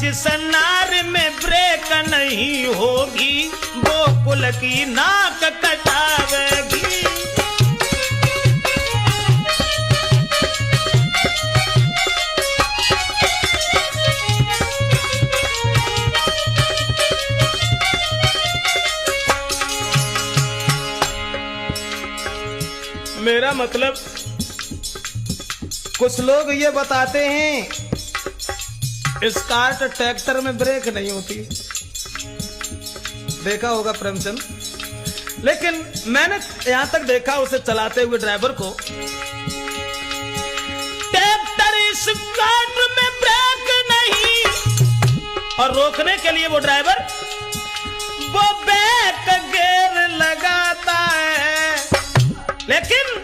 जिस नार में ब्रेक नहीं होगी वो कुल की नाक कटावेगी। मेरा मतलब कुछ लोग ये बताते हैं स्कार्ट ट्रैक्टर में ब्रेक नहीं होती, देखा होगा प्रेमचंद, लेकिन मैंने यहां तक देखा उसे चलाते हुए ड्राइवर को, ट्रैक्टर स्कार्ट में ब्रेक नहीं, और रोकने के लिए वो ड्राइवर वो बैक गियर लगाता है, लेकिन